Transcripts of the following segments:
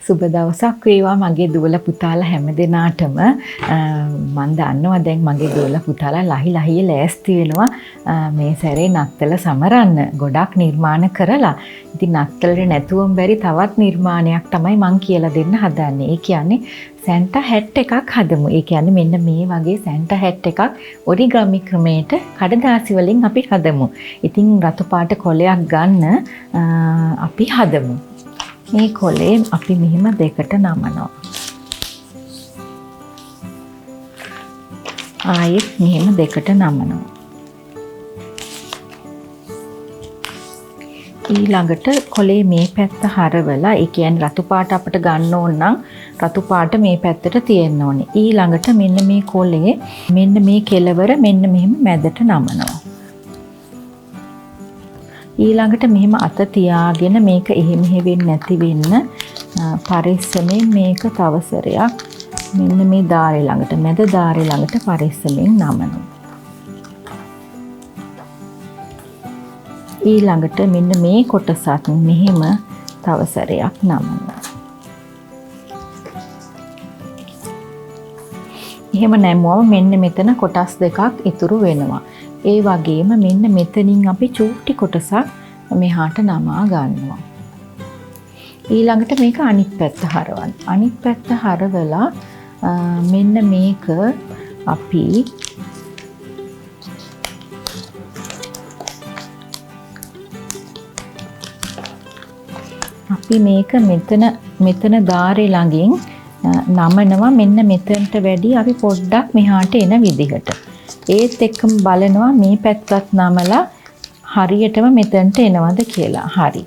සුබ දවසක් වේවා මගේ දුවලා පුතාලා හැමදෙනාටම. මම දන්නවා දැන් මගේ දුවලා පුතාලා ලහි ලහියේ ලෑස්ති වෙනවා මේ සැරේ නත්තල සමරන්න. ගොඩක් නිර්මාණ කරලා. ඉතින් නත්තලේ නැතුවම බැරි තවත් නිර්මාණයක් තමයි මම කියලා දෙන්න හදන්නේ. ඒ කියන්නේ සැන්ටා හැට් එකක් හදමු. ඒ කියන්නේ මෙන්න මේ වගේ සැන්ටා හැට් එකක් ඔරිගාමි ක්‍රමයට කඩදාසි වලින් අපි හදමු. ඉතින් රතු පාට කොලයක් ගන්න අපි හදමු. මේ කොලේ අපි මෙහිම දෙකට නමනවා. ආයෙත් මෙහෙම දෙකට නමනවා. ඊළඟට කොලේ මේ පැත්ත හරවලා ඒ කියන්නේ රතු පාට අපිට ගන්න ඕන නම් රතු පාට මේ පැත්තට තියෙන්න ඕනේ. ඊළඟට මෙන්න මේ කොලේ මෙන්න මේ කෙලවර මෙන්න මෙහෙම මැදට නමනවා. ඊළඟට මෙහෙම අත තියාගෙන මේක එහෙ මෙහෙ වෙන්නේ නැති වෙන්න පරිස්සමෙන් මේක තවසරයක් මෙන්න මේ ධාරේ ළඟට මැද ධාරේ ළඟට පරිස්සමෙන් නමනවා. ඊළඟට මෙන්න මේ කොටසත් මෙහෙම තවසරයක් නමනවා. එහෙම නැමුවම මෙන්න මෙතන කොටස් දෙකක් ඉතුරු වෙනවා. ඒ වගේම මෙන්න මෙතනින් අපි චූටි කොටසක් මෙහාට නමා ගන්නවා. ඊළඟට මේක අනිත් පැත්ත හරවන්න. අනිත් පැත්ත හරවලා මෙන්න මේක අපි මේක මෙතන ධාරේ ළඟින් නමනවා මෙන්න මෙතනට වැඩි අපි පොඩ්ඩක් මෙහාට එන විදිහට. ඒත් එක්කම බලනවා මේ පැත්තත් නමලා හරියටම මෙතනට එනවද කියලා. හරි.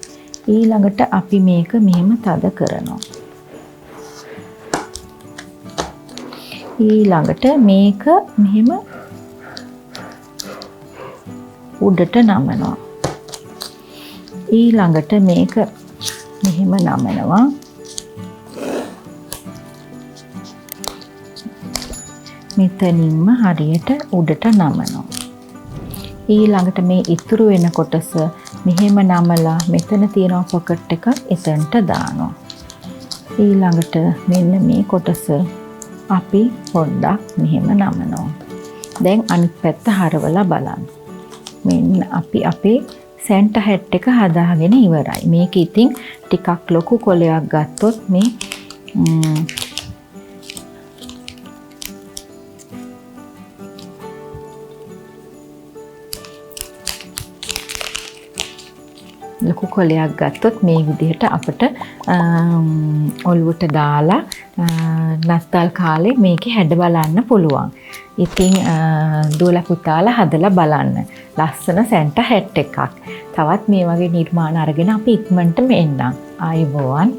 ඊළඟට අපි මේක මෙහෙම තද කරනවා. ඊළඟට මේක මෙහෙම උඩට නමනවා. ඊළඟට මේක මෙහෙම නමනවා. මෙතනින්ම හරියට උඩට නමනවා. ඊළඟට මේ ඉතුරු වෙන කොටස මෙහෙම නමලා මෙතන තියෙන පොකට් එක එතනට දානවා. ඊළඟට මෙන්න මේ කොටස අපි පොඩ්ඩක් මෙහෙම නමනවා. දැන් අනිත් පැත්ත හරවලා බලන්න. මෙන්න අපි අපේ සැන්ටා හැට් එක හදාගෙන ඉවරයි. මේක ඉතින් ටිකක් ලොකු කොලයක් ගත්තොත් මේ ලොකු කොලයක් ගත්තොත් මේ විදිහට අපිට ඔලුවට දාලා නැස්තල් කාලේ මේකේ හැඩ බලන්න පුළුවන්. ඉතින් දුවලා පුතාලා හදලා බලන්න. ලස්සන සැන්ටා හැට් එකක්. තවත් මේ වගේ නිර්මාණ අරගෙන අපි ඉක්මනටම එන්නම්. ආයුබෝවන්.